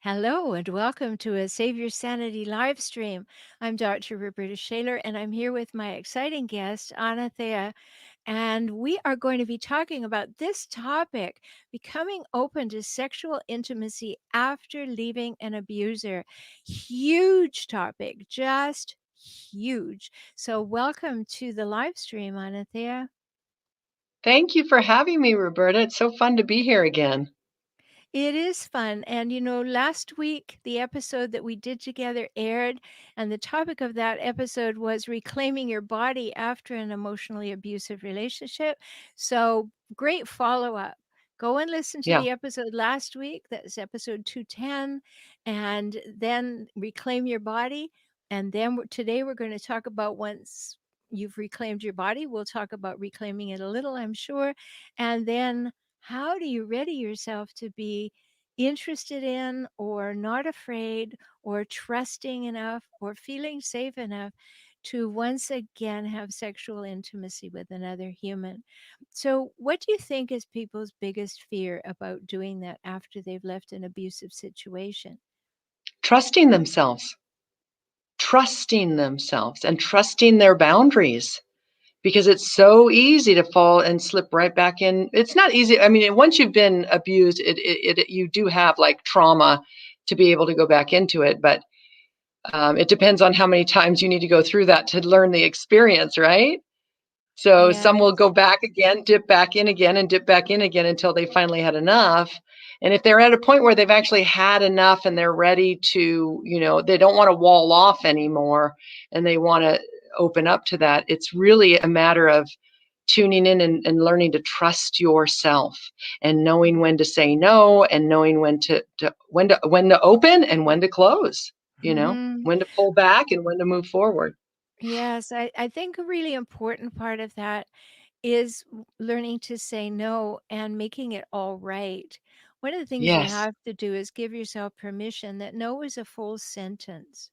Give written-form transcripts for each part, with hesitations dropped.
Hello and welcome to a Save Your Sanity live stream. I'm Dr. Rhoberta Shaler and I'm here with my exciting guest, Anna-Thea, and we are going to be talking about this topic, becoming open to sexual intimacy after leaving an abuser. Huge topic, just huge. So welcome to the live stream, Anna-Thea. Thank you for having me, Roberta. It's so fun to be here again. It is fun. And, last week, the episode that we did together aired, and the topic of that episode was reclaiming your body after an emotionally abusive relationship. So, great follow up. Go and listen to Yeah. the episode last week. That's episode 210. And then reclaim your body. And then today we're going to talk about once you've reclaimed your body, we'll talk about reclaiming it a little, I'm sure. And then how do you ready yourself to be interested in or not afraid or trusting enough or feeling safe enough to once again have sexual intimacy with another human? So, what do you think is people's biggest fear about doing that after they've left an abusive situation? Trusting themselves and trusting their boundaries because it's so easy to fall and slip right back in. It's not easy. I mean, once you've been abused, you do have like trauma to be able to go back into it. But it depends on how many times you need to go through that to learn the experience, right? So Yeah. some will go back again, dip back in again, and dip back in again until they finally had enough. And if they're at a point where they've actually had enough and they're ready to, they don't want to wall off anymore and they want to open up to that, it's really a matter of tuning in and learning to trust yourself and knowing when to say no and knowing when to open and when to close, Mhm. when to pull back and when to move forward. Yes, I think a really important part of that is learning to say no and making it all right. One of the things you Yes. have to do is give yourself permission that no is a full sentence.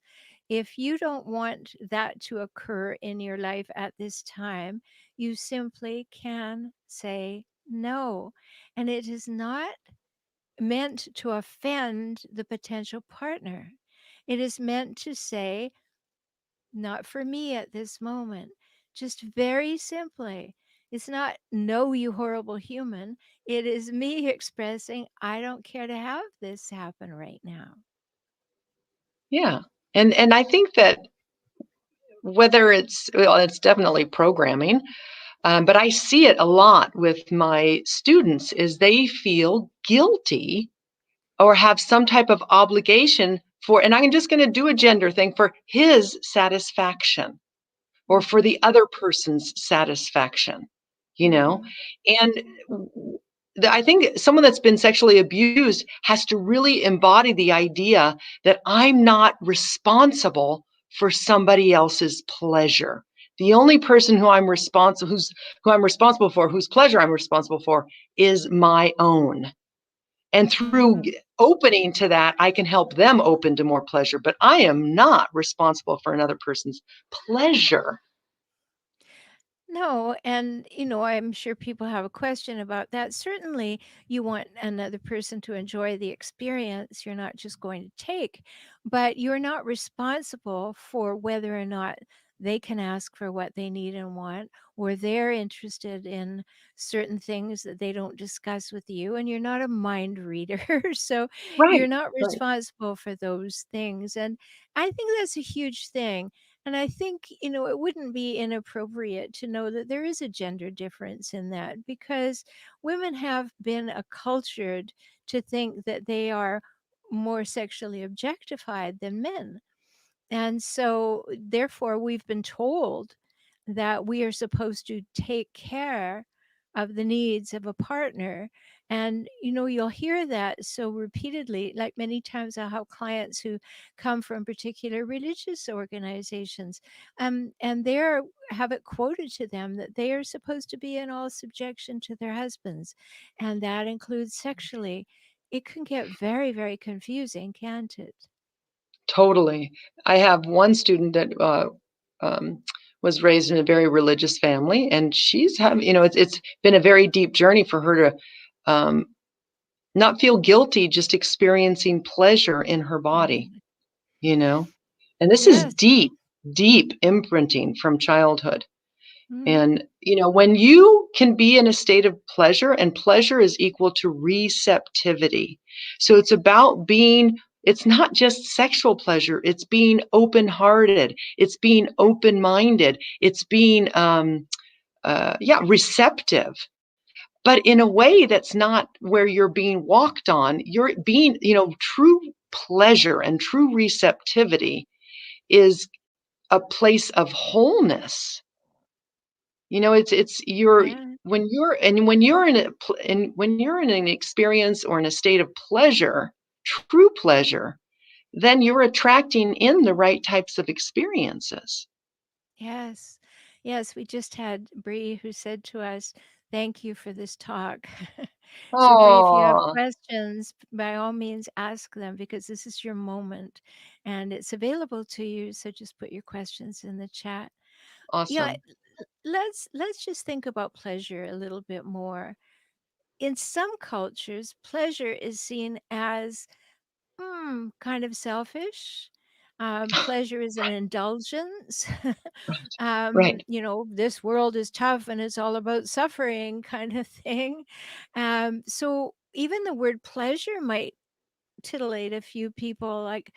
If you don't want that to occur in your life at this time, you simply can say no. And it is not meant to offend the potential partner. It is meant to say, not for me at this moment. Just very simply. It's not, no, you horrible human. It is me expressing, I don't care to have this happen right now. Yeah. And I think that whether it's definitely programming, but I see it a lot with my students is they feel guilty or have some type of obligation for, and I'm just going to do a gender thing for his satisfaction or for Mhm, the other person's satisfaction, you know? mhm, And I think someone that's been sexually abused has to really embody the idea that I'm not responsible for somebody else's pleasure. The only person who I'm responsible for, whose pleasure I'm responsible for, is my own. And through mhm. opening to that, I can help them open to more pleasure. But I am not responsible for another person's pleasure. No, and I'm sure people have a question about that. Certainly, you want another person to enjoy the experience. You're not just going to take, but you're not responsible for whether or not they can ask for what they need and want, or they're interested in certain things that they don't discuss with you. And you're not a mind reader. So you're Right. not Right. responsible for those things. And I think that's a huge thing. And I think, it wouldn't be inappropriate to know that there is a gender difference in that because women have been accultured to think that they are more sexually objectified than men. And so, therefore, we've been told that we are supposed to take care of the needs of a partner. And, you'll hear that so repeatedly. Like many times, I'll have clients who come from particular religious organizations, and they're have it quoted to them that they are supposed to be in all subjection to their husbands, and that includes sexually. It can get very, very confusing, can't it? Totally. I have one student that um, was raised in a very religious family, and she's having, it's been a very deep journey for her to um, not feel guilty just experiencing pleasure in her body, Mm. you know? And this is Yes. deep, deep imprinting from childhood. Mhm. And, when you can be in a state of pleasure, and pleasure is equal to receptivity. So it's not just sexual pleasure, it's being open hearted, it's being open minded, it's being, receptive, but in a way that's not where you're being walked on. You're being, true pleasure and true receptivity is a place of wholeness. It's you're Yeah. when you're in when you're in an experience or in a state of pleasure, true pleasure, then you're attracting in the right types of experiences. Yes. Yes, we just had Bree who said to us, "Thank you for this talk." So, Bree, if you have Oh, questions, by all means ask them because this is your moment and it's available to you. So just put your questions in the chat. Yeah, awesome. let's just think about pleasure a little bit more. In some cultures, pleasure is seen as kind of selfish. Pleasure is an indulgence. Right. This world is tough and it's all about suffering kind of thing. So even the word pleasure might titillate a few people like,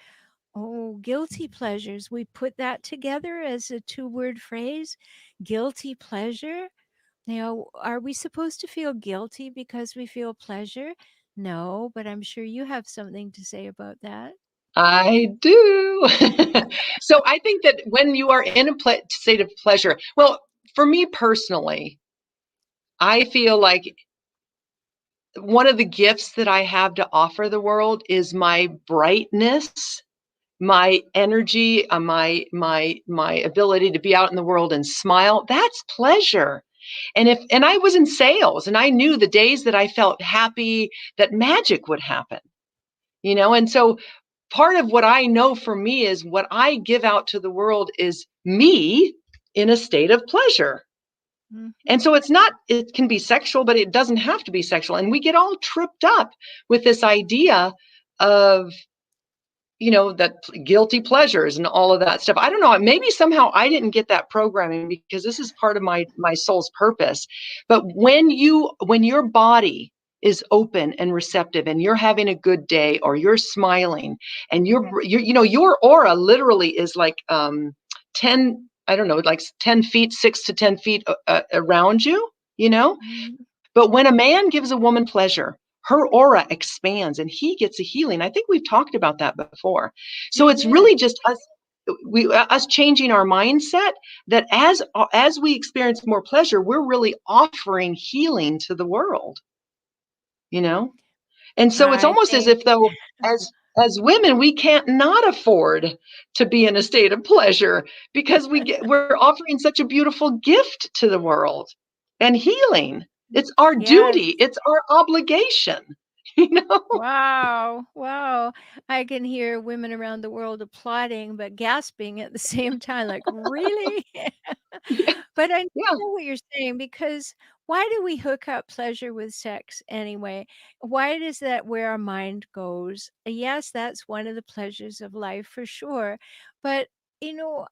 oh, guilty pleasures. We put that together as a two-word phrase, guilty pleasure. Are we supposed to feel guilty because we feel pleasure? No, but I'm sure you have something to say about that. I do. So I think that when you are in a state of pleasure, well, for me personally, I feel like one of the gifts that I have to offer the world is my brightness, my energy, my ability to be out in the world and smile. That's pleasure. And I was in sales, and I knew the days that I felt happy, that magic would happen. And so part of what I know for me is what I give out to the world is me in a state of pleasure. And Mhm. so it can be sexual, but it doesn't have to be sexual. And we get all tripped up with this idea of, that guilty pleasures and all of that stuff. I don't know. Maybe somehow I didn't get that programming because this is part of my soul's purpose. But when your body is open and receptive and you're having a good day or you're smiling and your aura literally is like 10, I don't know, like 10 feet, 6 to 10 feet around you, you know Mhm. but when a man gives a woman pleasure, her aura expands and he gets a healing. I think we've talked about that before. So We it's did. really just us changing our mindset that as we experience more pleasure, we're really offering healing to the world, you know? And so it's I almost as think if though as women, we can't not afford to be in a state of pleasure because we're offering such a beautiful gift to the world and healing. It's our yes. duty, it's our obligation, you know? Wow. Wow. I can hear women around the world applauding, but gasping at the same time, like, really? Yeah, But I know yeah. what you're saying because why do we hook up pleasure with sex anyway? Why does that where our mind goes? Yes, that's one of the pleasures of life for sure. But, you know,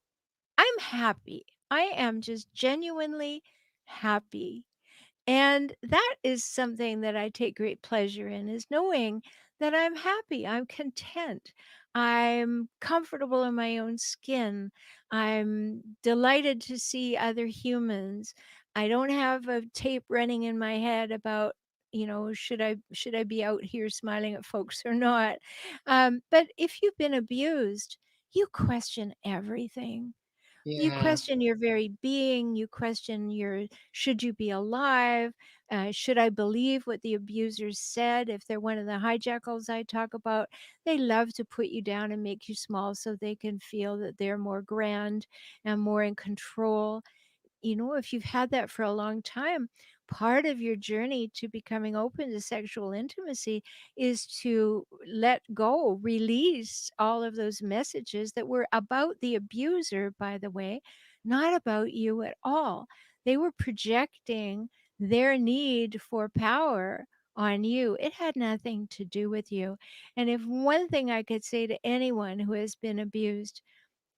I'm happy. I am just genuinely happy. And that is something that I take great pleasure in is knowing that I'm happy, I'm content, I'm comfortable in my own skin, I'm delighted to see other humans. I don't have a tape running in my head about, should I be out here smiling at folks or not? But if you've been abused, you question everything. You Yeah. question your very being. You question should you be alive? Should I believe what the abusers said? If they're one of the hijackals I talk about, they love to put you down and make you small so they can feel that they're more grand and more in control. If you've had that for a long time, part of your journey to becoming open to sexual intimacy is to let go, release all of those messages that were about the abuser, by the way, not about you at all. They were projecting their need for power on you. It had nothing to do with you. And if one thing I could say to anyone who has been abused,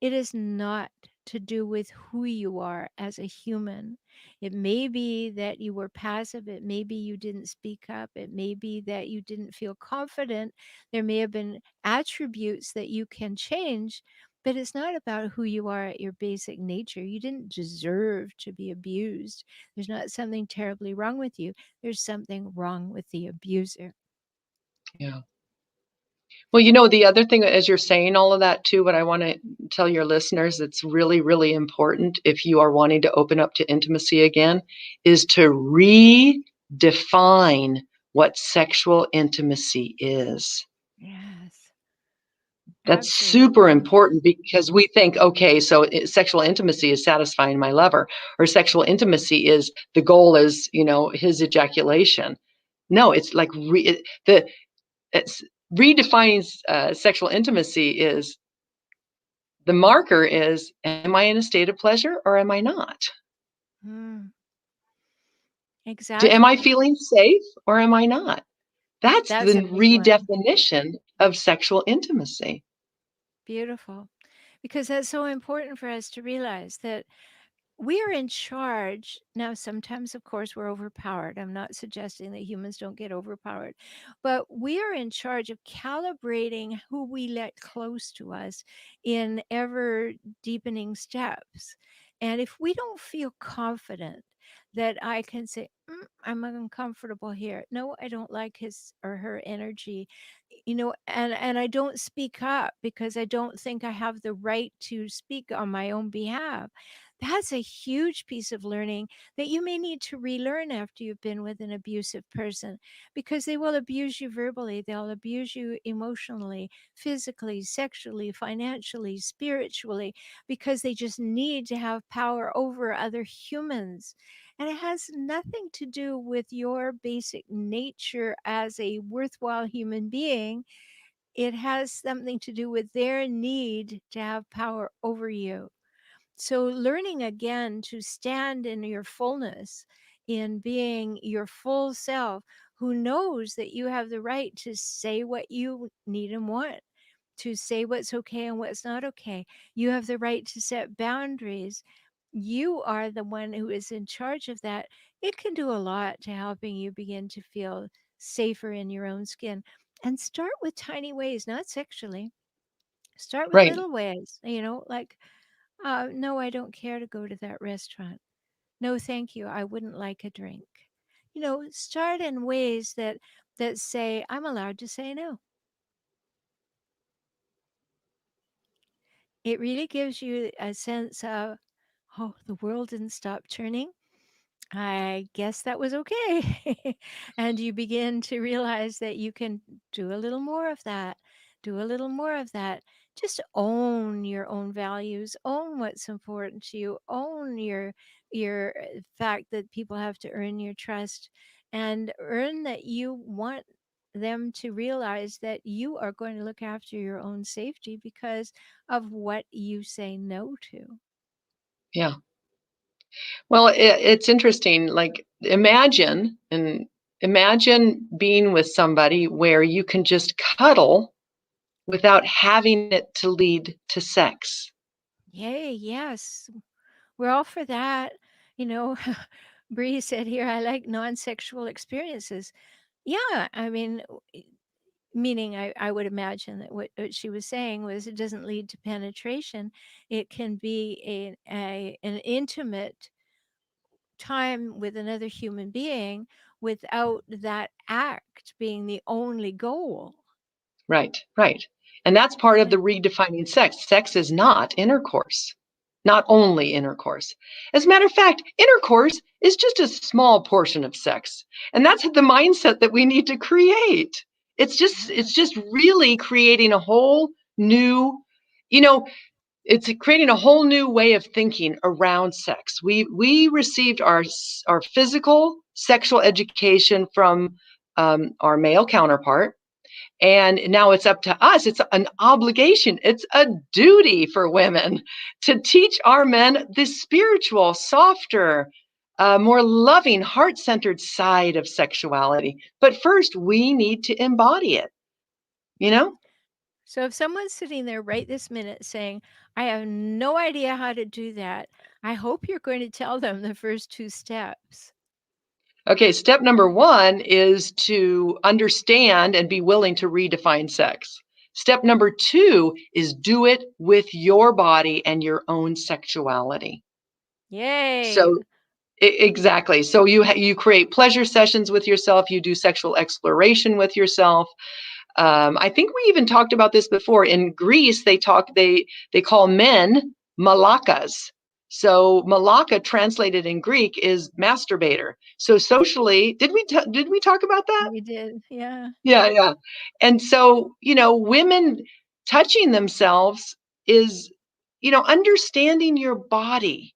it is not to do with who you are as a human. It may be that you were passive. It may be you didn't speak up. It may be that you didn't feel confident. There may have been attributes that you can change, but it's not about who you are at your basic nature. You didn't deserve to be abused. There's not something terribly wrong with you. There's something wrong with the abuser. Yeah. Well, the other thing, as you're saying all of that too, what I want to tell your listeners, it's really, really important if you are wanting to open up to intimacy again, is to redefine what sexual intimacy is. Yes, That's super absolutely. important because we think, okay, so sexual intimacy is satisfying my lover, or sexual intimacy is the goal is, his ejaculation. No, it's like it's redefining sexual intimacy is the marker is, am I in a state of pleasure or am I not? Mm, Am I exactly. feeling safe or am I not? That's the That's a big one. redefinition of sexual intimacy. Beautiful. Because that's so important for us to realize that we are in charge. Now, sometimes, of course, we're overpowered. I'm not suggesting that humans don't get overpowered, but we are in charge of calibrating who we let close to us in ever deepening steps. And if we don't feel confident that I can say, I'm uncomfortable here. No, I don't like his or her energy, and I don't speak up because I don't think I have the right to speak on my own behalf. That's a huge piece of learning that you may need to relearn after you've been with an abusive person, because they will abuse you verbally, they'll abuse you emotionally, physically, sexually, financially, spiritually, because they just need to have power over other humans. And it has nothing to do with your basic nature as a worthwhile human being. It has something to do with their need to have power over you. So, learning again to stand in your fullness, in being your full self, who knows that you have the right to say what you need and want, to say what's okay and what's not okay. You have the right to set boundaries. You are the one who is in charge of that. It can do a lot to helping you begin to feel safer in your own skin. And start with tiny ways, not sexually. Start with Right. little ways, like, no, I don't care to go to that restaurant. No, thank you. I wouldn't like a drink. Start in ways that say, I'm allowed to say no. It really gives you a sense of, oh, the world didn't stop turning. I guess that was okay. And you begin to realize that you can do a little more of that, do a little more of that. Just own your own values, own what's important to you, own your fact that people have to earn your trust, and earn that you want them to realize that you are going to look after your own safety because of what you say no to. Yeah. Well, it's interesting. Like, imagine being with somebody where you can just cuddle without having it to lead to sex. Yay, yes. We're all for that. You know, Bree said here, I like non-sexual experiences. Yeah, I mean, meaning I would imagine that what she was saying was it doesn't lead to penetration. It can be an intimate time with another human being without that act being the only goal. Right, right. And that's part of Yeah. the redefining sex. Sex is not intercourse, not only intercourse. As a matter of fact, intercourse is just a small portion of sex. And that's the mindset that we need to create. It's Yes. just really creating a whole new, you know, it's creating a whole new way of thinking around sex. We received our physical sexual education from our male counterpart, and now it's up to us. It's an obligation. It's a duty for women to teach our men the spiritual, softer, a more loving, heart centered side of sexuality. But first, we need to embody it, you know? So if someone's sitting there right this minute saying, "I have no idea how to do that," I hope you're going to tell them the first 2 steps. Okay, step number one is to understand and be willing to redefine sex. Step number two is do it with your body and your own sexuality. Yay. So exactly. So you create pleasure sessions with yourself. You do sexual exploration with yourself. I think we even talked about this before. In Greece, they call men malakas. So malaka translated in Greek is masturbator. So socially, did we talk about that? We did, yeah. Yeah, yeah. And so, women touching themselves is, understanding your body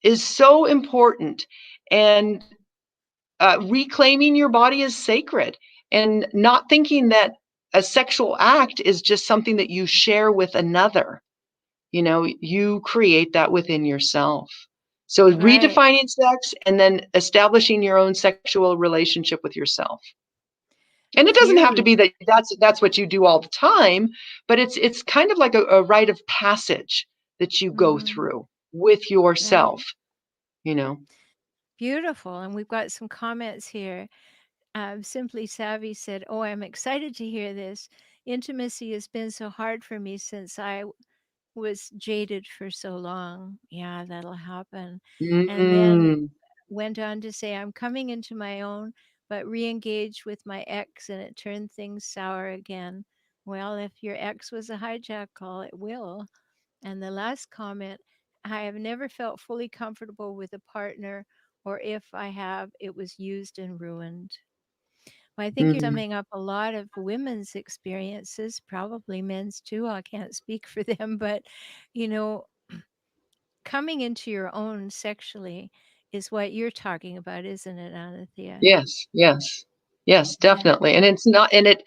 is so important. And reclaiming your body as sacred and not thinking that a sexual act is just something that you share with another. You create that within yourself. So Right. redefining sex and then establishing your own sexual relationship with yourself. And it doesn't have to Huge. be that that's what you do all the time, but it's kind of like a rite of passage that you go Mhm. through with yourself, Right. you know. Beautiful, and we've got some comments here. Simply Savvy said, "Oh, I'm excited to hear this. Intimacy has been so hard for me since I was jaded for so long." Yeah, that'll happen. And then Mm, went on to say, "I'm coming into my own, but re-engaged with my ex and it turned things sour again." Well, if your ex was a hijack call, it will. And the last comment, "I have never felt fully comfortable with a partner, or if I have, it was used and ruined." Well, I think you're mm. summing up a lot of women's experiences, probably men's too. I can't speak for them, but you know, coming into your own sexually is what you're talking about, isn't it, Anna-Thea? Yes, yes. Yes, Yeah. definitely, and it's not and it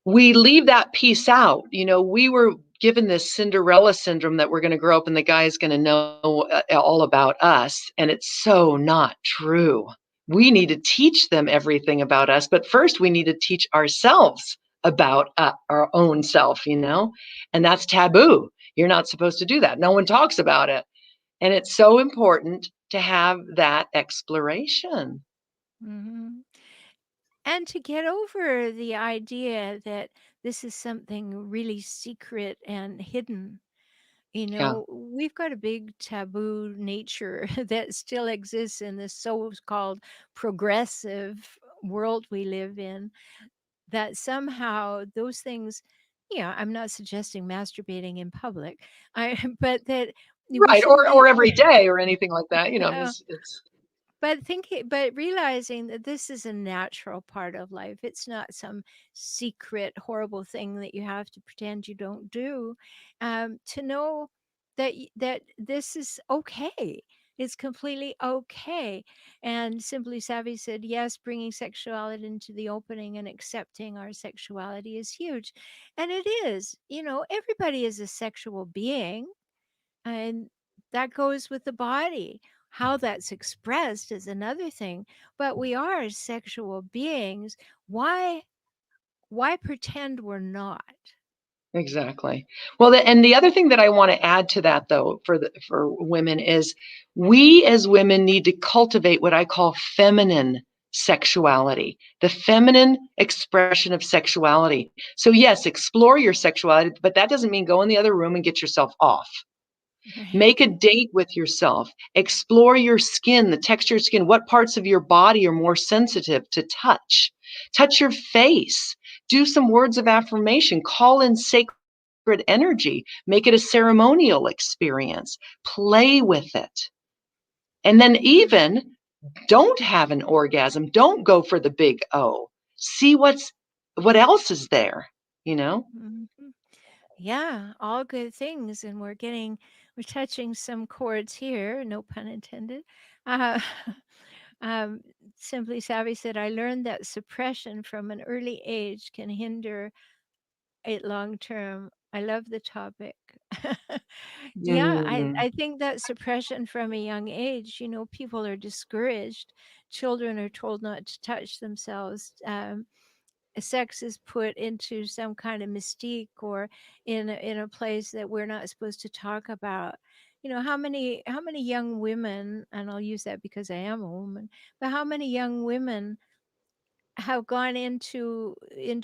we leave that piece out. We were given this Cinderella syndrome that we're gonna grow up and the guy's gonna know, all about us, and it's so not true. We need to teach them everything about us, but first we need to teach ourselves about, our own self, and that's taboo. You're not supposed to do that. No one talks about it, and it's so important to have that exploration. Mhm. And to get over the idea that this is something really secret and hidden. Yeah. We've got a big taboo nature that still exists in this so-called progressive world we live in, that somehow those things, I'm not suggesting masturbating in public. But that we Right, shouldn't or be every day or anything like that, I mean, no, it's but realizing that this is a natural part of life. It's not some secret, horrible thing that you have to pretend you don't do. To know that this is okay. It's completely okay. And Simply Savvy said, yes, bringing sexuality into the opening and accepting our sexuality is huge. And it is, everybody is a sexual being, and that goes with the body. How that's expressed is another thing, but we are sexual beings. Why pretend we're not? exactly. Well, and the other thing that I wanna add to that though, for women is we as women need to cultivate what I call feminine sexuality, the feminine expression of sexuality. So yes, explore your sexuality, but that doesn't mean go in the other room and get yourself off. Right. Make a date with yourself. Explore your skin, the texture of skin. What parts of your body are more sensitive to touch? Touch your face. Do some words of affirmation. Call in sacred energy. Make it a ceremonial experience. Play with it. And then Mhm, even don't have an orgasm. Don't go for the big O. See what else is there, you know? mhm. Yeah, all good things, and we're touching some chords here, no pun intended. Uh, um, Simply Savvy said, "I learned that suppression from an early age can hinder it long term. I love the topic. Yeah, Mm, I think that suppression from a young age, people are discouraged. Children are told not to touch themselves. Sex is put into some kind of mystique or in a place that we're not supposed to talk about. How many young women, and I'll use that because I am a woman, but how many young women have gone into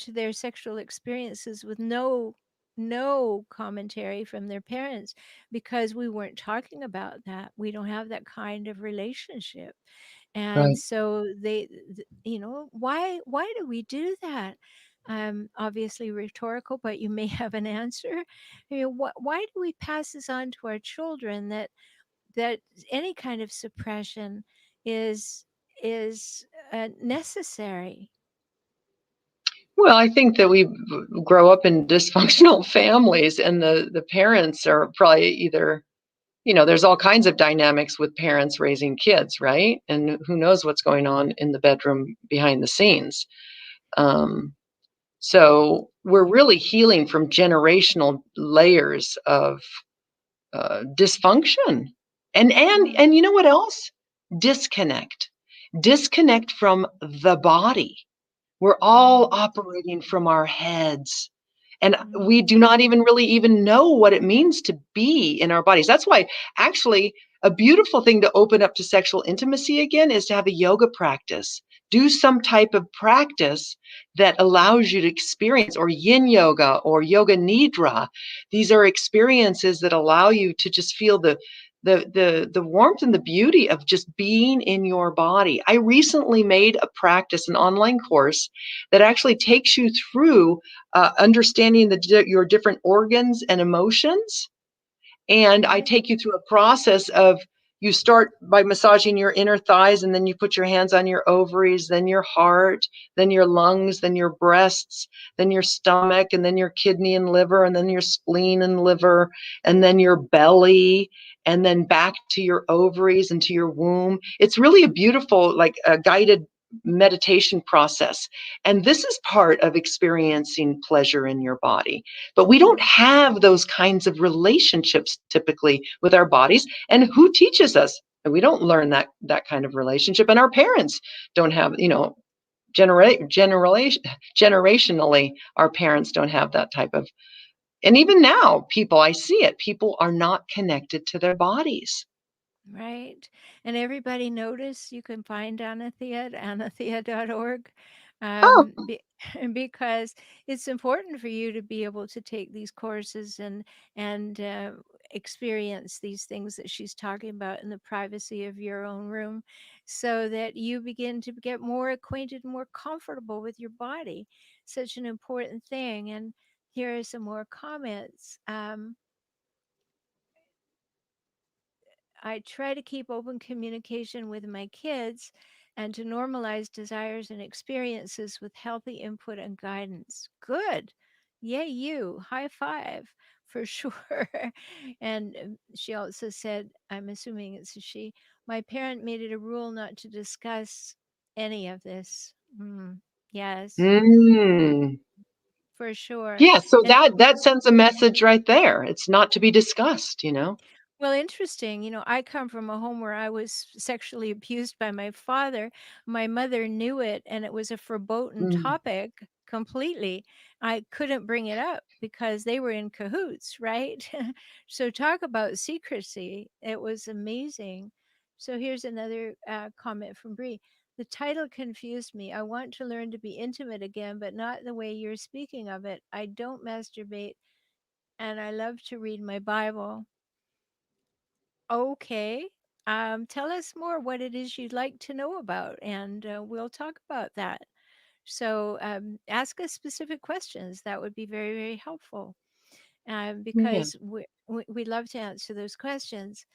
their sexual experiences with no commentary from their parents because we weren't talking about that. We don't have that kind of relationship. And right. so why do we do that? Obviously rhetorical, but you may have an answer. Why do we pass this on to our children that any kind of suppression is is necessary? Well, I think that we grow up in dysfunctional families, and the parents are probably either, there's all kinds of dynamics with parents raising kids, right? And who knows what's going on in the bedroom behind the scenes. Um, so we're really healing from generational layers of dysfunction, Mm, and you know what else? Disconnect, disconnect from the body. We're all right. operating from our heads, and we Mhm. do not even really even know what it means to be in our bodies. That's why actually a beautiful thing to open up to sexual intimacy again is to have a yoga practice. Do some type of practice that allows you to experience, or yin yoga or yoga nidra. These are experiences that allow you to just feel the warmth and the beauty of just being in your body. I recently made a practice, an online course that actually takes you through understanding your different organs and emotions. And I Okay. take you through a process of, you start by massaging your inner thighs, and then you put your hands on your ovaries, then your heart, then your lungs, then your breasts, then your stomach, and then your kidney and liver, and then your spleen and liver, and then your belly, and then back to your ovaries and to your womb. It's really a beautiful, like a guided meditation process. And this is part of experiencing pleasure in your body. But we don't Mm, have those kinds of relationships typically with our bodies. And who teaches us? And we don't learn that kind of relationship. And our parents don't have, generationally, our parents don't have that type of. And even now, people, I see it. People are not connected to their bodies. right. And everybody notice you can find Anna-Thea at annathea.org. Oh, Because it's important for you to be able to take these courses and experience these things that she's talking about in the privacy of your own room, so that you begin to get more acquainted, more comfortable with your body. Such an important thing. And here are some more comments. I try to keep open communication with my kids and to normalize desires and experiences with healthy input and guidance. Good. Yay, you. High five for sure. And she also said, I'm assuming it's a she, my parent made it a rule not to discuss any of this. Yes, mm. for sure. Yeah. So And that sends a message right there. It's not to be discussed. well, interesting. I come from a home where I was sexually abused by my father. My mother knew it, and it was a verboten Mm. topic completely. I couldn't bring it up because they were in cahoots, right? So, talk about secrecy. It was amazing. So, here's another comment from Bree. The title confused me. I want to learn to be intimate again, but not the way you're speaking of it. I don't masturbate, and I love to read my Bible. Okay. Tell us more what it is you'd like to know about, and we'll talk about that. So, ask us specific questions. That would be very, very helpful, Yeah. because we love to answer those questions.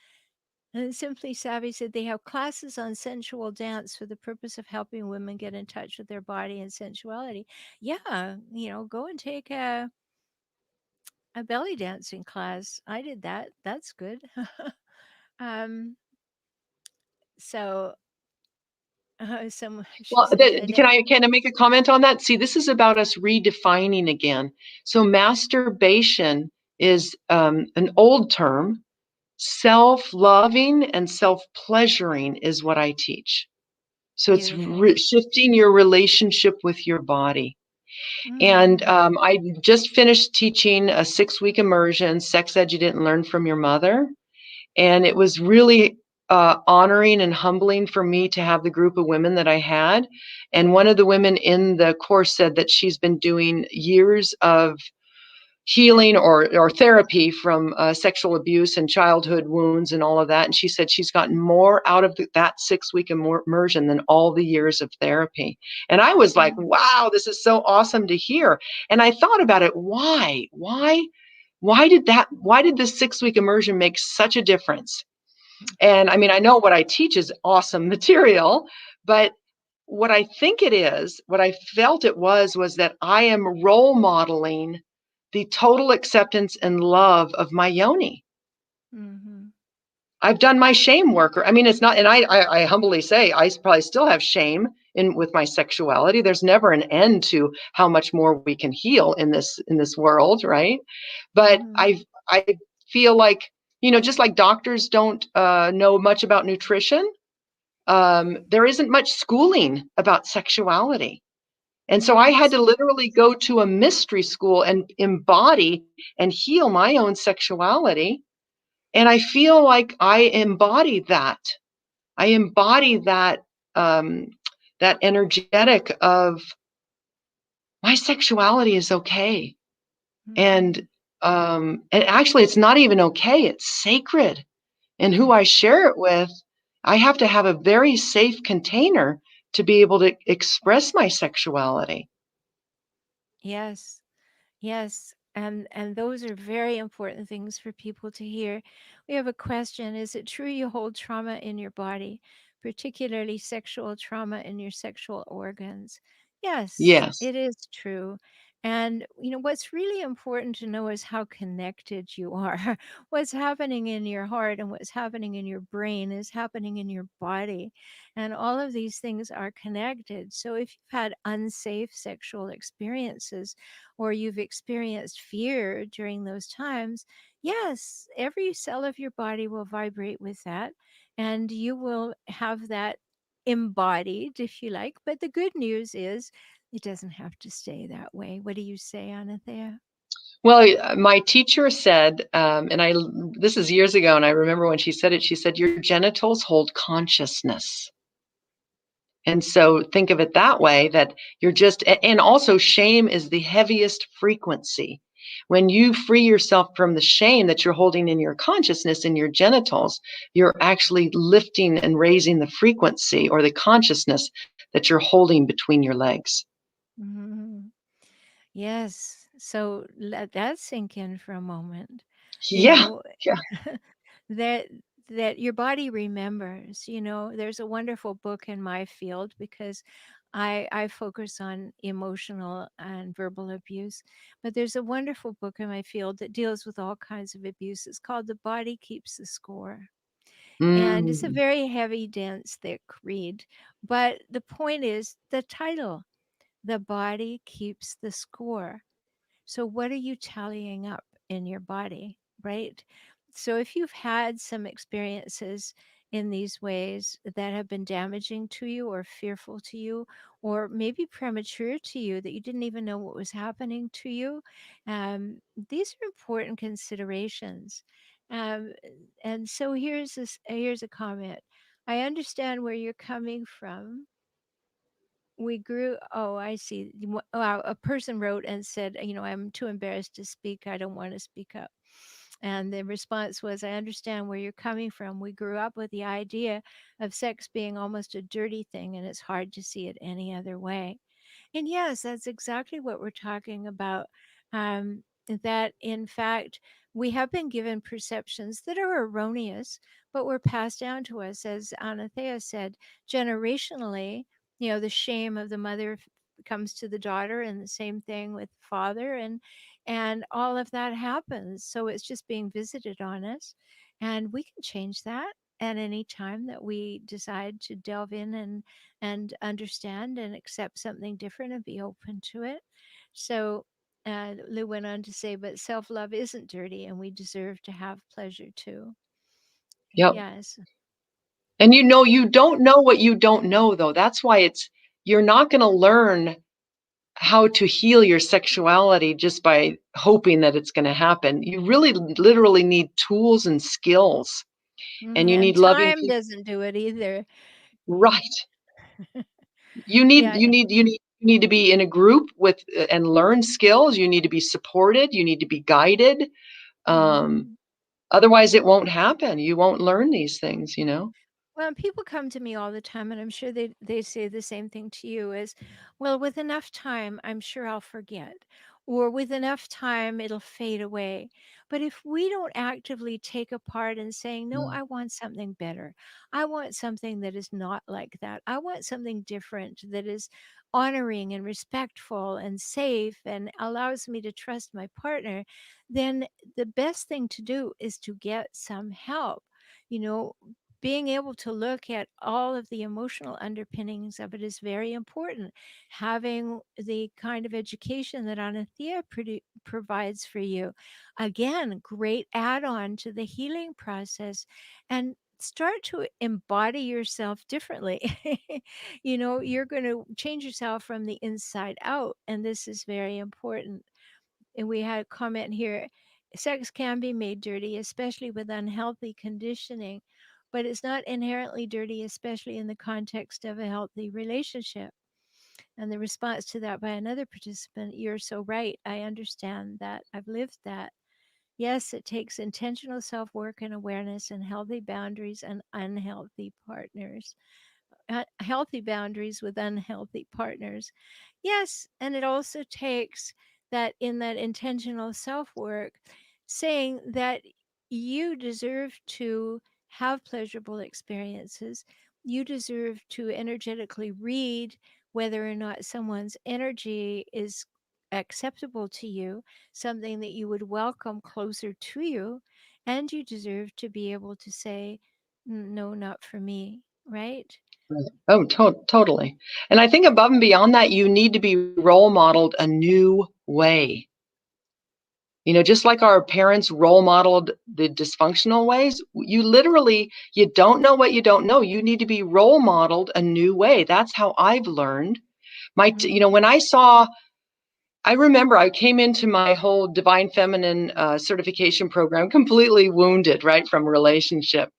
And then Simply Savvy said they have classes on sensual dance for the purpose of helping women get in touch with their body and sensuality. Yeah, go and take a belly dancing class. I did that. That's good. um, so She said Can I make a comment on that? See, this is about us redefining again. So masturbation is an old term. Self-loving and self-pleasuring is what I teach. So it's beautiful. shifting your relationship with your body. And Mm, I just finished teaching a 6-week immersion, Sex Ed You Didn't Learn from Your Mother. And it was really honoring and humbling for me to have the group of women that I had. And one of the women in the course said that she's been doing years of healing or therapy from sexual abuse and childhood wounds and all of that. And she said she's gotten more out of that 6-week immersion than all the years of therapy. And I was like, mm, wow, this is so awesome to hear. And I thought about it. Why did this 6-week immersion make such a difference? And I mean, I know what I teach is awesome material, but what I felt it was that I am role modeling the total acceptance and love of my yoni. mhm, I've done my shame work. I mean, it's not, and I humbly say, I probably still have shame in with my sexuality. There's never an end to how much more we can heal in this world, right? But mhm, I feel like, just like doctors don't know much about nutrition, there isn't much schooling about sexuality. And so I had yes, to literally go to a mystery school and embody and heal my own sexuality. And I feel like I embody that. I embody um, that energetic of my sexuality is okay. And mhm, and actually it's not even okay, it's sacred. And who I share it with, I have to have a very safe container to be able to express my sexuality. yes. Yes, and those are very important things for people to hear. We have a question. Is it true you hold trauma in your body, particularly sexual trauma in your sexual organs? Yes, Yes. it is true. And what's really important to know is how connected you are. What's happening in your heart and what's happening in your brain is happening in your body. And all of these things are connected. So if you've had unsafe sexual experiences, or you've experienced fear during those times, yes, every cell of your body will vibrate with that. And you will have that embodied, if you like. But the good news is it doesn't have to stay that way. What do you say, Anna-Thea? Well, my teacher said, this is years ago, and I remember when she said it, she said, your genitals hold consciousness. And so think of it that way, that and also shame is the heaviest frequency. When you free yourself from the shame that you're holding in your consciousness in your genitals, you're actually lifting and raising the frequency or the consciousness that you're holding between your legs. Mhm. Yes. So let that sink in for a moment. You Yeah. know, Yeah. that that your body remembers. There's a wonderful book in my field because I focus on emotional and verbal abuse, but there's a wonderful book in my field that deals with all kinds of abuse. It's called The Body Keeps the Score, and it's a Mm. very heavy, dense, thick read, but the point is the title, The Body Keeps the Score. So, what are you tallying up in your body, right? So, if you've had some experiences in these ways that have been damaging to you or fearful to you, or maybe premature to you that you didn't even know what was happening to you, these are important considerations. Um, and so, here's a comment. I understand where you're coming from. We grew Oh, I see. A person wrote and said, "I'm too embarrassed to speak. I don't want to speak up." And the response was, "I understand where you're coming from. We grew up with the idea of sex being almost a dirty thing, and it's hard to see it any other way." And yes, that's exactly what we're talking about. That in fact, we have been given perceptions that are erroneous, but were passed down to us, as Anna-Thea said, generationally. The shame of the mother comes to the daughter, and the same thing with the father, and all of that happens. So it's just being visited on us, and we can change that. at any time that we decide to delve in and understand and accept something different and be open to it. So Lou went on to say, but self love isn't dirty and we deserve to have pleasure too. Yep. Yes. And you know, you don't know what you don't know, though. That's why you're not going to learn how to heal your sexuality just by hoping that it's going to happen. You really literally need tools and skills, and you And need loving time people. doesn't do it either. Right. Yeah. You need to be in a group with and learn skills. You need to be supported. You need to be guided. Um, Mhm. Otherwise, it won't happen. You won't learn these things, you know? Well, people come to me all the time, and I'm sure they say the same thing to you is, well, with enough time, I'm sure I'll forget, or with enough time, it'll fade away. But if we don't actively take a part in saying, no, Mm. I want something better, I want something that is not like that, I want something different that is honoring and respectful and safe and allows me to trust my partner, then the best thing to do is to get some help. You know, being able to look at all of the emotional underpinnings of it is very important. Having the kind of education that Anna-Thea provides for you, again, great add-on to the healing process, and start to embody yourself differently. You're going to change yourself from the inside out, and this is very important. And we had a comment here, sex can be made dirty, especially with unhealthy conditioning, but it's not inherently dirty, especially in the context of a healthy relationship. And the response to that by another participant, you're so right. I understand that. I've lived that. Yes, it takes intentional self work and awareness and healthy boundaries and unhealthy partners. Healthy boundaries with unhealthy partners. Yes, and it also takes that in that intentional self work, saying that you deserve to have pleasurable experiences. You deserve to energetically read whether or not someone's energy is acceptable to you, something that you would welcome closer to you. And you deserve to be able to say, No, not for me," right? Right. Oh, totally. And I think above and beyond that, you need to be role modeled a new way. You know, just like our parents role modeled the dysfunctional ways, you don't know what you don't know. You need to be role modeled a new way. That's how I've learned. Mhm. When I remember I came into my whole divine feminine certification program completely wounded, right, from relationship.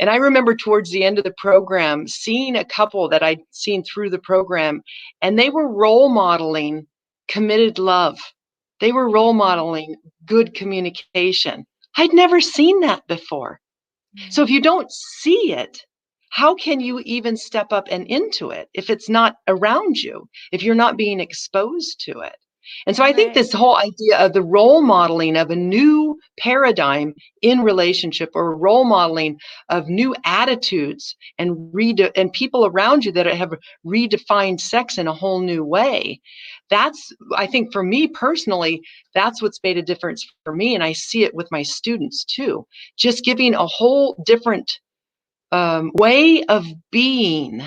And I remember towards the end of the program seeing a couple that I'd seen through the program, and they were role modeling committed love. They were role Mhm. modeling good communication. I'd never seen that before. So if Right. you don't see it, how can you even step up and into it if it's not around you, if you're not being exposed to it? And so I think Right. this whole idea of the role modeling of a new paradigm in relationship or role modeling of new attitudes and people around you that have redefined sex in a whole new way. That's, I think for me personally, that's what's made a difference for me. And I see it with my students too, just giving a whole different way of being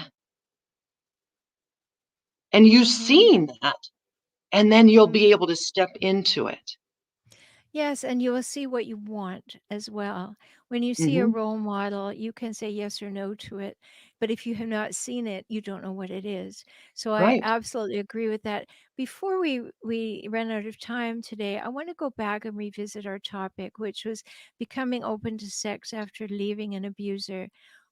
and you Mhm. seeing that, and then you'll be Mhm. able to step into it. Yes, and you will see what you want as well. When you see a Hmm. role model, you can say yes or no to it. But if you have not seen it, you don't know what it is. So I Right. absolutely agree with that. Before we run out of time today, I want to go back and revisit our topic, which was becoming open to sex after leaving an abuser.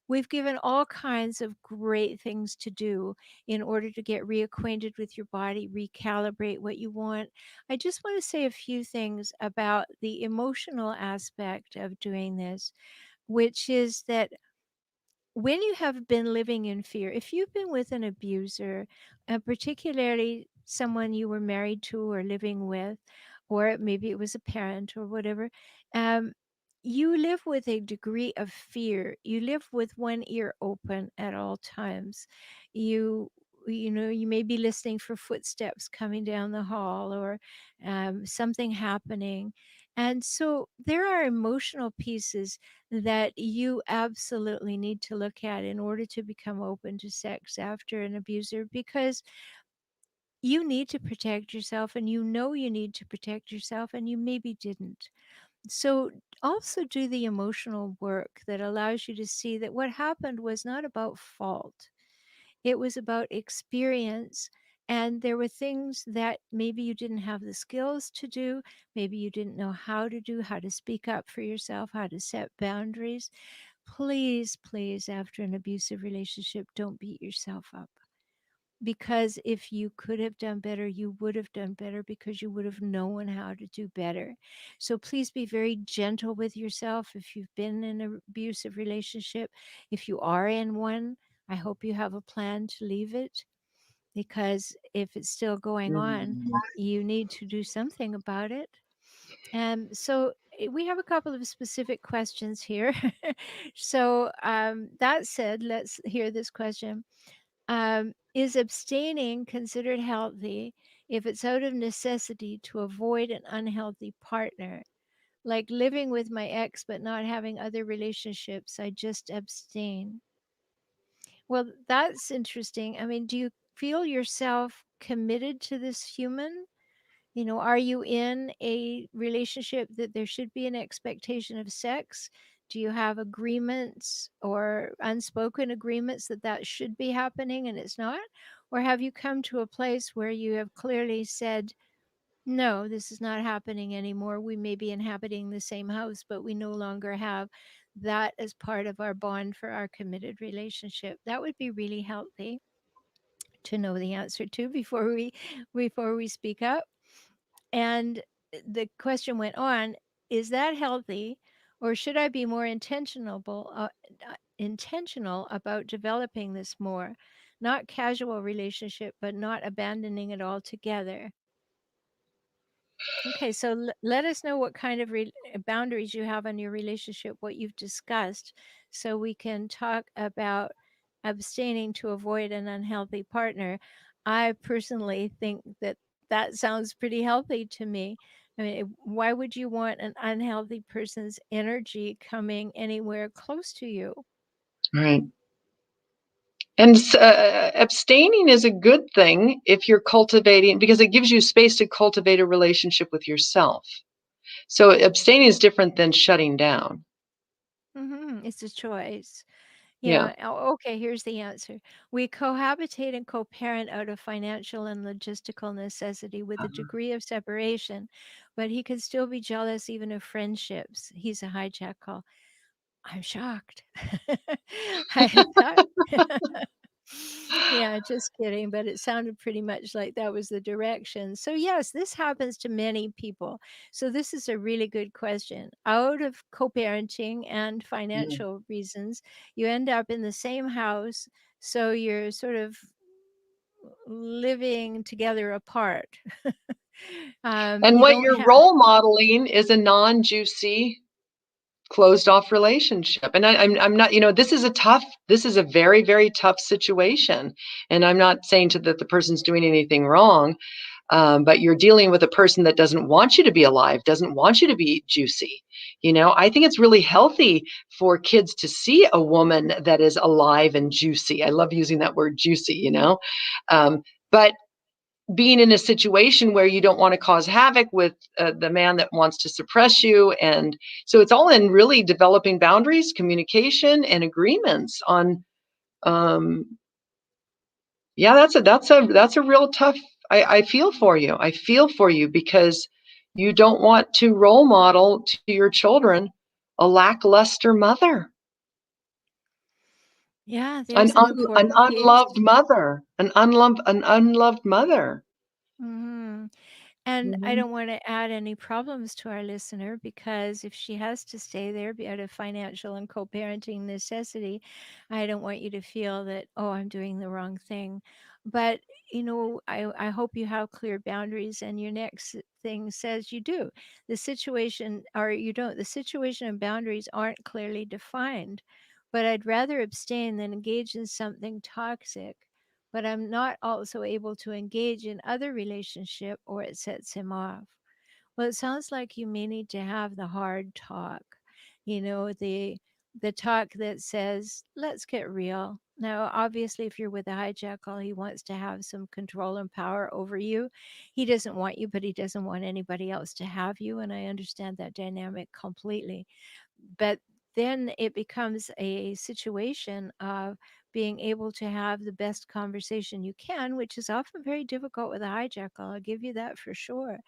We've given all kinds of great things to do in order to get reacquainted with your body, recalibrate what you want. I just want to say a few things about the emotional aspect of doing this, which is that when you have been living in fear, if you've been with an abuser, particularly someone you were married to or living with, or maybe it was a parent or whatever, um, you live with a degree of fear. You live with one ear open at all times. You you may be listening for footsteps coming down the hall or something happening. And so there are emotional pieces that you absolutely need to look at in order to become open to sex after an abuser, because you need to protect yourself and you know you need to protect yourself and you maybe didn't. So also do the emotional work that allows you to see that what happened was not about fault. It was about experience. And there were things that maybe you didn't have the skills to do. Maybe you didn't know how to do, how to speak up for yourself, how to set boundaries. Please, please, after an abusive relationship, don't beat yourself up. Because if you could have done better, you would have done better because you would have known how to do better. So please be very gentle with yourself if you've been in an abusive relationship. If you are in one, I hope you have a plan to leave it, because if it's still going on, Mhm. you need to do something about it. So we have a couple of specific questions here. That said, let's hear this question. Is abstaining considered healthy if it's out of necessity to avoid an unhealthy partner? Like living with my ex but not having other relationships, I just abstain. Well, that's interesting. I mean, do you feel yourself committed to this human? Are you in a relationship that there should be an expectation of sex? Do you have agreements or unspoken agreements that that should be happening and it's not? Or have you come to a place where you have clearly said, no, this is not happening anymore. We may be inhabiting the same house, but we no longer have that as part of our bond for our committed relationship. That would be really healthy to know the answer to before we speak up. And the question went on, is that healthy, or should I be more intentional about developing this more? Not casual relationship, but not abandoning it altogether. Okay, so let us know what kind of boundaries you have on your relationship, what you've discussed, so we can talk about abstaining to avoid an unhealthy partner. I personally think that that sounds pretty healthy to me. I mean, why would you want an unhealthy person's energy coming anywhere close to you? Right. And abstaining is a good thing if you're cultivating, because it gives you space to cultivate a relationship with yourself. So abstaining is different than shutting down. It's a choice. Yeah. Yeah. Oh, okay. Here's the answer. We cohabitate and co parent out of financial and logistical necessity with a degree of separation, but he could still be jealous even of friendships. He's a hijack call. I'm shocked. I thought, yeah, just kidding. But it sounded pretty much like that was the direction. So, yes, this happens to many people. So, this is a really good question. Out of co parenting and Mm. financial reasons, you end up in the same house. So, you're sort of living together apart. And You what don't you're have. role modeling is a non-juicy, closed off relationship. And I'm not, this is a very, very tough situation. And I'm not saying that the person's doing anything wrong. But you're dealing with a person that doesn't want you to be alive, doesn't want you to be juicy. I think it's really healthy for kids to see a woman that is alive and juicy. I love using that word juicy. But being in a situation where you don't want to cause havoc with the man that wants to suppress you. And so it's all in really developing boundaries, communication, and agreements on, um, yeah, that's a real tough. I feel for you. I feel for you because you don't want to role model to your children a lackluster mother, Yeah, an there's an important piece. unloved mother, an unloved mother. Mhm. And I Mhm. don't want to add any problems to our listener, because if she has to stay there out of financial and co parenting necessity, I don't want you to feel that, oh, I'm doing the wrong thing. But, I hope you have clear boundaries and your next thing says you do. The situation, or you don't, the situation and boundaries aren't clearly defined. But I'd rather abstain than engage in something toxic, but I'm not also able to engage in other relationship or it sets him off. Well, it sounds like you may need to have the hard talk, the talk that says, "Let's get real." Now, obviously, if you're with a hijackal, he wants to have some control and power over you. He doesn't want you, but he doesn't want anybody else to have you, and I understand that dynamic completely. But then it becomes a situation of being able to have the best conversation you can, which is often very difficult with a hijackal. I'll give you that for sure.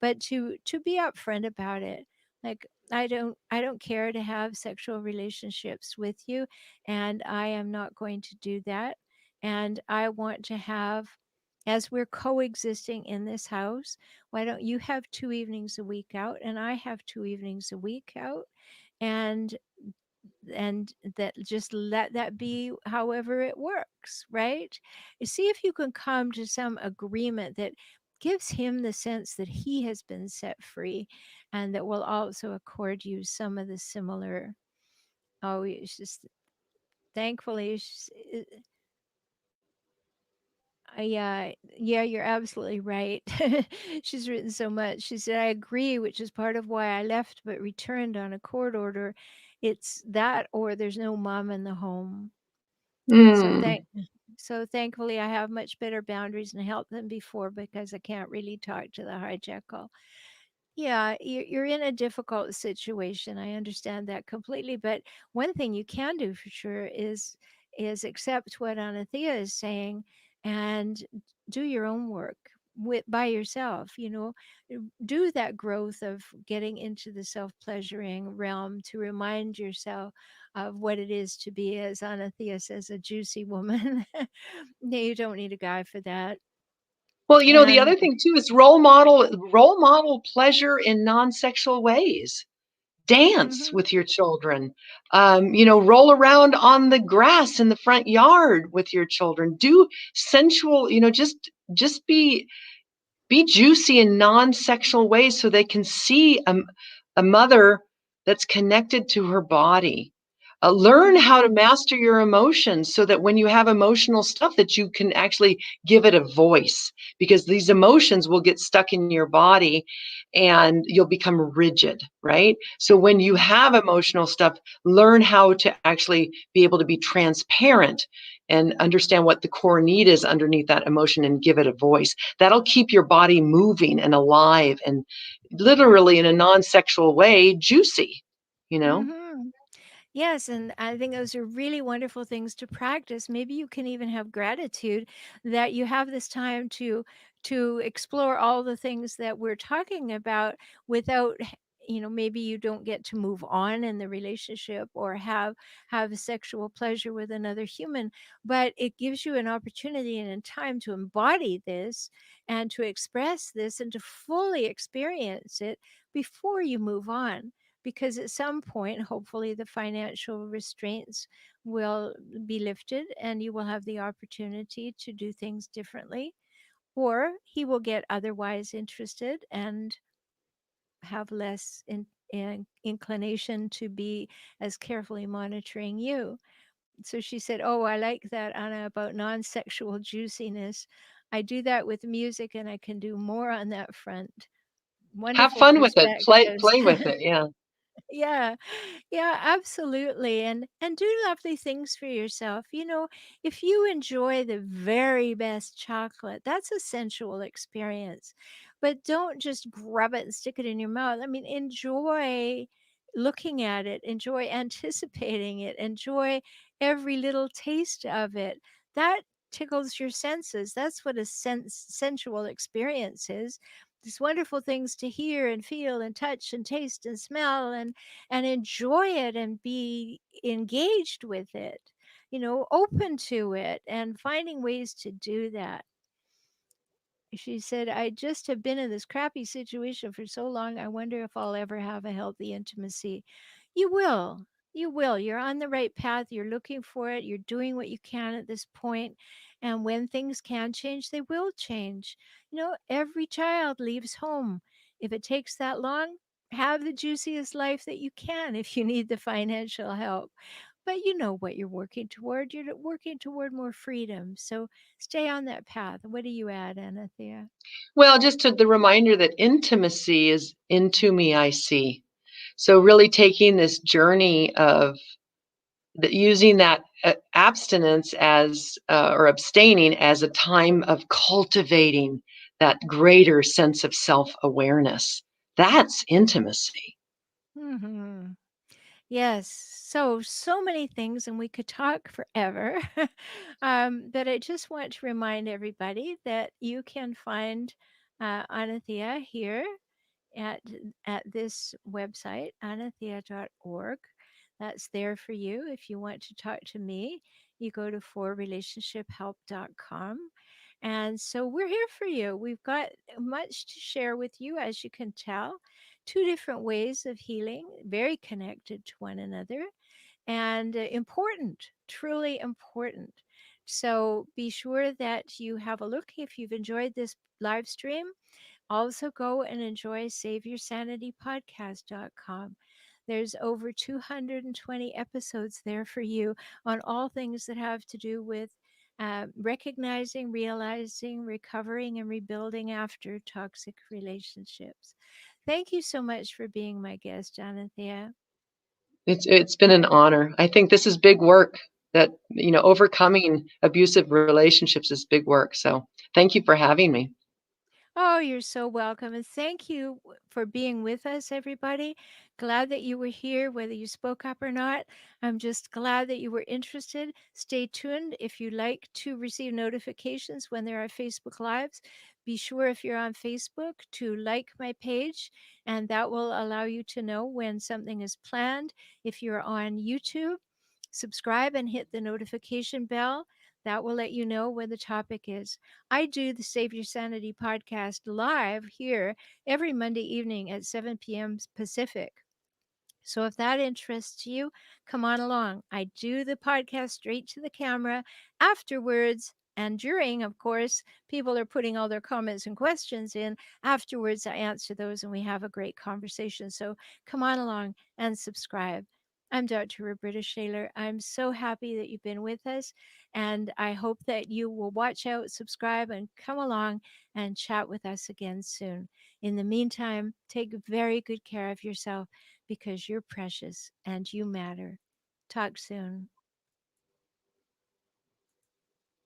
But to be upfront about it, like, I don't care to have sexual relationships with you, and I am not going to do that. And I want to have, as we're coexisting in this house, why don't you have 2 evenings a week out and I have 2 evenings a week out? And that, just let that be however it works, right? You see if you can come to some agreement that gives him the sense that he has been set free, and that will also accord you some of the similar. Oh, it's just, thankfully, yeah, you're absolutely right. She's written so much. She said, "I agree, which is part of why I left but returned on a court order. It's that, or there's no mom in the home." So Mm. thank so thankfully, I have much better boundaries and help than before, because I can't really talk to the hijackal. Yeah, you're in a difficult situation. I understand that completely. But one thing you can do for sure is accept what Anna-Thea is saying, and do your own work by yourself. Do that growth of getting into the self-pleasuring realm to remind yourself of what it is to be, as Anna-Thea says, a juicy woman. No, you don't need a guy for that. Well, the And other thing too is role model pleasure in non-sexual ways. Dance mhm, with your children. Roll around on the grass in the front yard with your children. Do sensual, just be juicy in non-sexual ways so they can see a mother that's connected to her body. Learn how to mhm. master your emotions so that when you have emotional stuff that you can actually give it a voice, because these emotions will get stuck in your body and you'll become rigid, right? So when you Mhm. have emotional stuff, learn how to actually be able to be transparent and understand what the core need is underneath that emotion and give it a voice. That'll keep your body moving and alive and literally in a non-sexual way, juicy, you know? Mhm. Yes, and I think those are really wonderful things to practice. Maybe you can even have gratitude that you have this time to explore all the things that we're talking about without maybe you don't get to move on in the relationship or have sexual pleasure with another human, but it gives you an opportunity and a time to embody this and to express this and to fully experience it before you move on, because at some point, hopefully, the financial restraints will be lifted and you will have the opportunity to do things differently, or he will get otherwise interested and have less inclination to be as carefully monitoring you. So she said, "Oh, I like that, Anna, about non sexual juiciness. I do that with music and I can do more on that front." Have Wonderful fun with it. Play perspectives. play with it. Yeah. Yeah. Yeah, absolutely. And do lovely things for yourself. If you enjoy the very best chocolate, that's a sensual experience. But don't just grab it and stick it in your mouth. I mean, enjoy looking at it, enjoy anticipating it, enjoy every little taste of it. That tickles your senses. That's what a sensual experience is. These wonderful things to hear and feel and touch and taste and smell, and enjoy it and be engaged with it, open to it and finding ways to do that. She said, "I just have been in this crappy situation for so long. I wonder if I'll ever have a healthy intimacy." You will. You will. You're on the right path. You're looking for it. You're doing what you can at this point. And when things can change, they will change. Every child leaves home. If it takes that long, have the juiciest life that you can if you need the financial help. but you know what you're working toward. You're working toward more freedom. So stay on that path. What do you add, Anna-Thea? Well, just to the reminder that intimacy is into me, I see. So really taking this journey of using that abstinence as or abstaining as a time of cultivating that greater sense of self-awareness. That's intimacy. Hmm. Yes. So many things, and we could talk forever. But I just want to remind everybody that you can find Anathea here at this website, anathea.org. That's there for you. If you want to talk to me, you go to forrelationshiphelp.com. And so we're here for you. We've got much to share with you, as you can tell. Two different ways of healing, very connected to one another and important, truly important. So be sure that you have a look if you've enjoyed this live stream. Also, go and enjoy SaveYourSanityPodcast.com. There's over 220 episodes there for you on all things that have to do with recognizing, realizing, recovering, and rebuilding after toxic relationships. Thank you so much for being my guest, Anna-Thea. It's been an honor. I think this is big work that, overcoming abusive relationships is big work. So thank you for having me. Oh, you're so welcome. And thank you for being with us, everybody. Glad that you were here, whether you spoke up or not. I'm just glad that you were interested. Stay tuned. If you like to receive notifications when there are Facebook Lives, be sure if you're on Facebook to like my page, and that will allow you to know when something is planned. If you're on YouTube, subscribe and hit the notification bell. That will let you know when the topic is. I do the Save Your Sanity podcast live here every Monday evening at 7 p.m. Pacific. So if that interests you, come on along. I do the podcast straight to the camera afterwards. And during, of course, people are putting all their comments and questions in. Afterwards, I answer those and we have a great conversation. So come on along and subscribe. I'm Dr. Rhoberta Shaler. I'm so happy that you've been with us. And I hope that you will watch out, subscribe, and come along and chat with us again soon. In the meantime, take very good care of yourself because you're precious and you matter. Talk soon.